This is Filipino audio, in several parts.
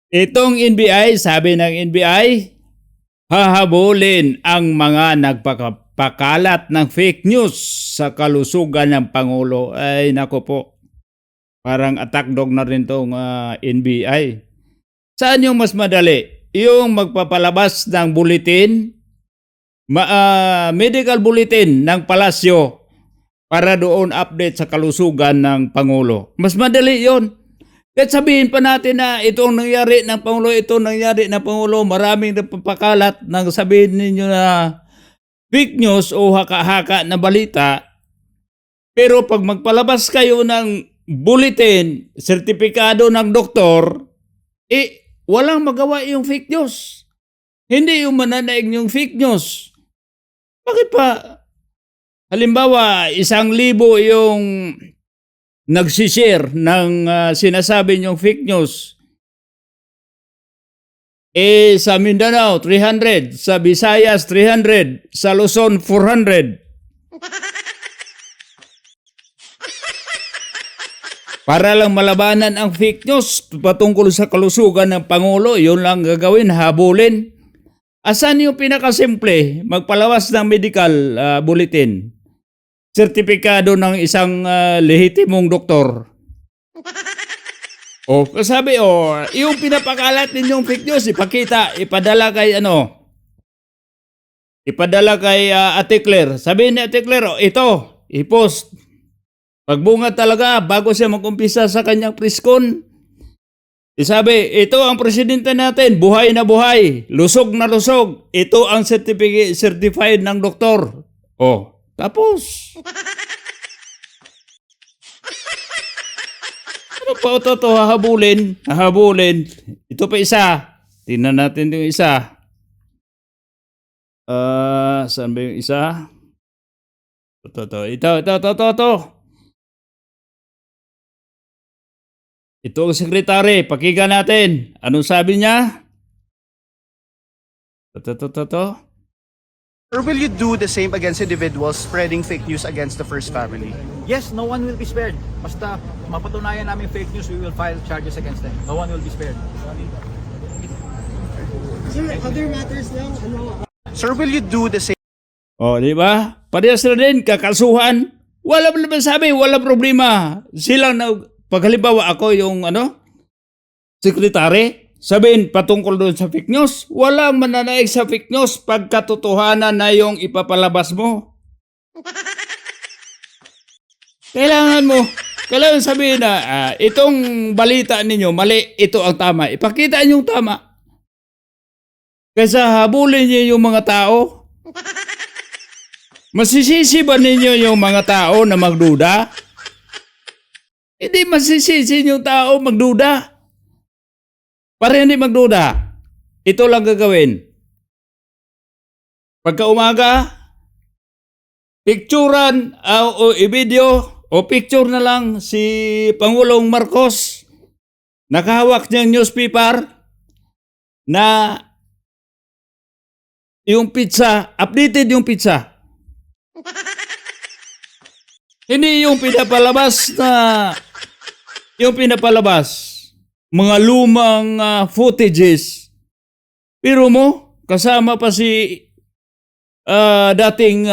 Itong NBI, sabi ng NBI, hahabulin ang mga nagpapakalat ng fake news sa kalusugan ng Pangulo. Ay nako po, parang attack dog na rin tong NBI. Saan yung mas madali? Yung magpapalabas ng bulletin, medical bulletin ng palasyo para doon update sa kalusugan ng Pangulo. Mas madali yon. Kahit sabihin pa natin na itong nangyari ng Pangulo, maraming napapakalat nang sabihin ninyo na fake news o haka-haka na balita. Pero pag magpalabas kayo ng bulletin, sertipikado ng doktor, walang magawa yung fake news. Hindi yung mananaig yung fake news. Bakit pa? Halimbawa, 1,000 yung nagsishare ng sinasabi niyong fake news. Sa Mindanao, 300. Sa Visayas, 300. Sa Luzon, 400. Para lang malabanan ang fake news patungkol sa kalusugan ng Pangulo, yun lang gagawin, habulin. Asan yung pinakasimple? Magpalabas ng medical bulletin. Sertipikado ng isang lehitimong doktor. Sabi, yung pinapakalat ninyong fake news, ipadala kay Ate Claire. Sabihin ni Ate Claire, ito, i-post. Pagbunga talaga, bago siya mag-umpisa sa kanyang preskon, sabi, ito ang presidente natin, buhay na buhay, lusog na lusog. Ito ang certified ng doktor. Tapos, ano pa ito hahabulin. Ito pa isa. Tingnan natin yung isa. Saan ba yung isa? Ito. Ito ang sekretary. Pakinggan natin. Anong sabi niya? Or will you do the same against individuals spreading fake news against the first family? Yes, no one will be spared. Basta mapatunayan namin fake news, we will file charges against them. No one will be spared. Sir, other matters lang, Sir, will you do the same Di ba? Parehas na din, kakasuhan. Wala naman sabi, wala problema. Silang pag halimbawa ako yung sekretary, sabihin patungkol doon sa fake news, wala mananaig sa fake news pag katotohanan na yung ipapalabas mo. Kailangan sabihin na itong balita ninyo, mali, ito ang tama. Ipakita niyo yung tama. Kaysa habulin niyo yung mga tao. Masisisi ba ninyo yung mga tao na magduda? Hindi masisisi yung tao magduda. Para hindi magduda, ito lang gagawin. Pagka umaga, picturean o i-video o picture na lang si Pangulong Marcos nakahawak niyang newspaper na yung pizza, updated yung pizza. Hindi yung pinapalabas mga lumang footages. Pero mo, kasama pa si dating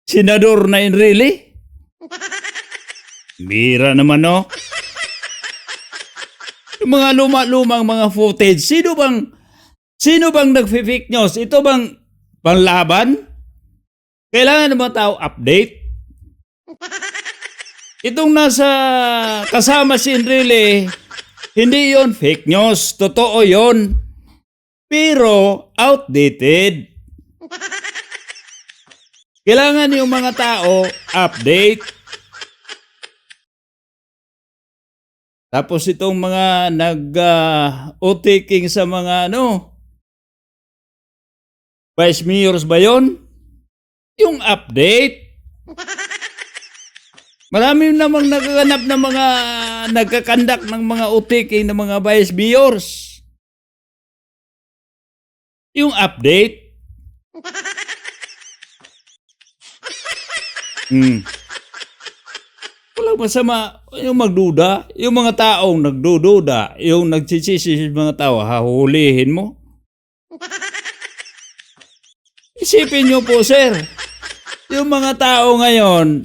senador na Enrile. Mira naman, no? Yung mga lumang mga footage, sino bang nag-fake news? Ito bang panglaban? Kailangan naman tao update. Itong nasa kasama si Enrile, hindi yon fake news. Totoo yon. Pero outdated. Kailangan yung mga tao update. Tapos itong mga nag-o-taking sa mga vice mayors ba yun? Yung update. Marami namang nagaganap ng mga nagkakandak ng mga o-taking ng mga vice mayors. Yung update. Walang masama yung magduda. Yung mga taong nagdududa, yung nagsisisi mga tao, hahulihin mo. Isipin nyo po, sir. Yung mga tao ngayon,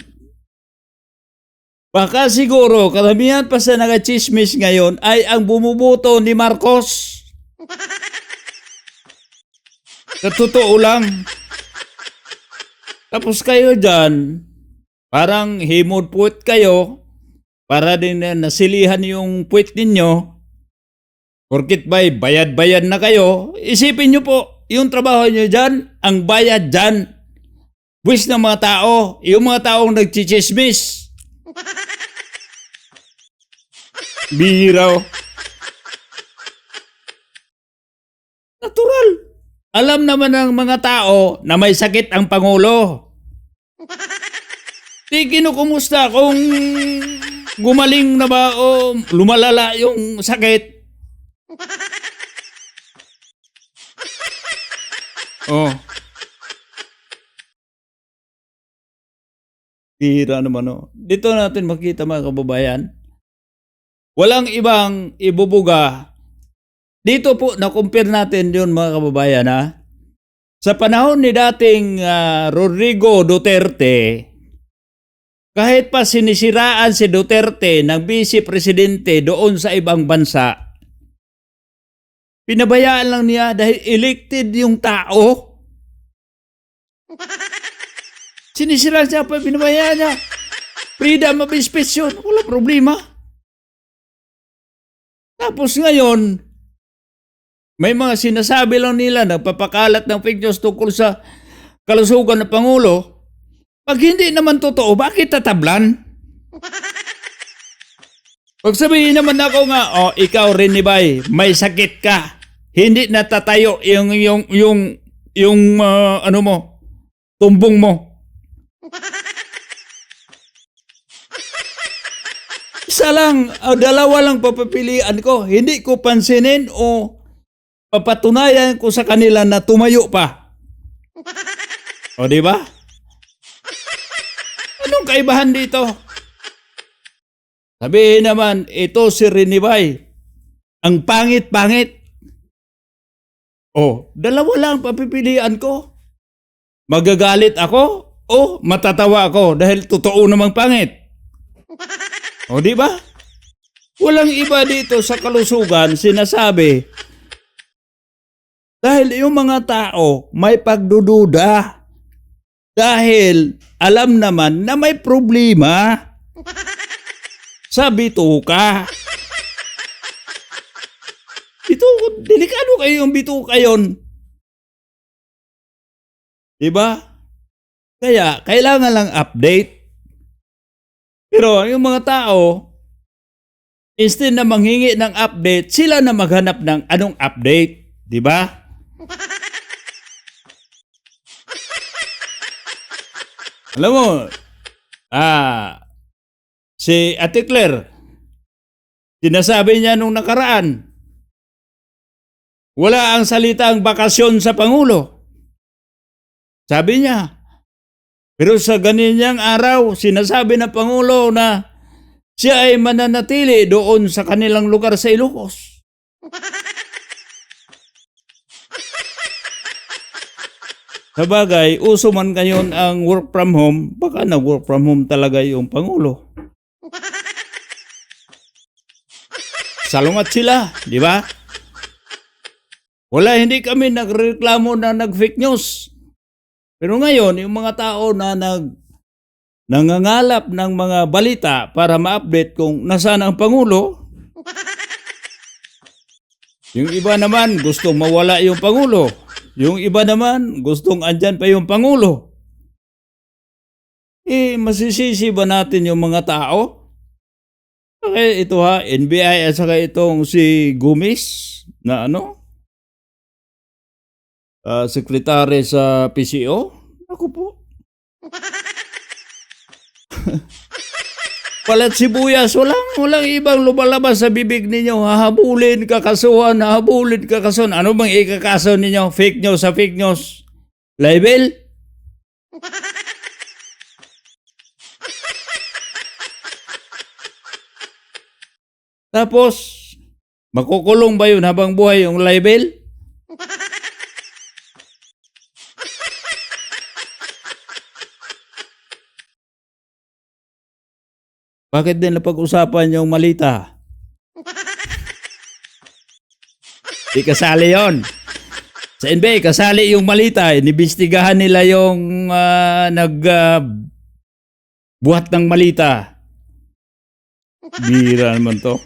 baka siguro karamihan pa sa nagachismis ngayon ay ang bumubuto ni Marcos. Sa totoo lang. Tapos kayo dyan, parang himod puwet kayo para din na nasilihan yung puwet ninyo. Porkit ba'y bayad-bayad na kayo, isipin nyo po, yung trabaho nyo dyan, ang bayad dyan. Buwis ng mga tao, yung mga taong nagchichismis. Bihiraw. Natural. Alam naman ng mga tao na may sakit ang Pangulo. Di kinukumusta kung gumaling na ba o lumalala yung sakit. Oh. Bihira naman oh. Dito natin makita mga kababayan. Walang ibang ibubuga. Dito po, na-compare natin yun mga kababayan ha. Sa panahon ni dating Rodrigo Duterte, kahit pa sinisiraan si Duterte ng vice presidente doon sa ibang bansa, pinabayaan lang niya dahil elected yung tao. Sinisiraan siya pa, pinabayaan niya. Freedom of speech yun, wala problema. Tapos ngayon, may mga sinasabi lang nila, nagpapakalat ng fake news tungkol sa kalusugan ng Pangulo. Pag hindi naman totoo, bakit tatablan? Pag sabihin naman ako nga, oh, ikaw rin ni Bay, may sakit ka. Hindi natatayo yung ano mo, tumbong mo. Isa lang, dalawa lang papapilian ko. Hindi ko pansinin o papatunayan ko sa kanila na tumayo pa. O di ba? Anong kaibahan dito? Sabihin naman, ito si Rinibay. Ang pangit-pangit. O, dalawa lang papipilian ko. Magagalit ako o matatawa ako dahil totoo namang pangit. O di ba? Walang iba dito sa kalusugan sinasabi. Dahil yung mga tao may pagdududa. Dahil alam naman na may problema sa bituka. Delikado kayo yung bituka yun. Diba? Kaya kailangan lang update. Pero yung mga tao, instead na manghingi ng update, sila na maghanap ng anong update. Diba? Alam mo, si Ate Claire, sinasabi niya nung nakaraan, wala ang salitang bakasyon sa Pangulo. Sabi niya, pero sa ganiyang araw, sinasabi ng Pangulo na siya ay mananatili doon sa kanilang lugar sa Ilocos. Sabagay, uso man ngayon ang work from home, baka nag-work from home talaga yung Pangulo. Salungat sila, di ba? Wala, hindi kami nagreklamo na nag-fake news. Pero ngayon, yung mga tao na nangangalap ng mga balita para ma-update kung nasaan ang Pangulo, yung iba naman gustong mawala yung Pangulo. Yung iba naman, gustong andyan pa yung Pangulo. Masisisi ba natin yung mga tao? Okay, ito ha, NBI at saka itong si Gumis na sekretary sa PCO. Ako po. Palat sibuyas, walang ibang lumalabas sa bibig ninyo. Hahabulin, kakasuhan, hahabulin, kakasuhan. Ano bang ikakaso ninyo? Fake news sa fake news. Libel? Tapos, makukulong ba yun habang buhay yung libel? Bakit din napag-usapan yung malita? Di kasali yon. Sa NBA, kasali yung malita. Inibistigahan nila yung buhat ng malita. Bira naman to.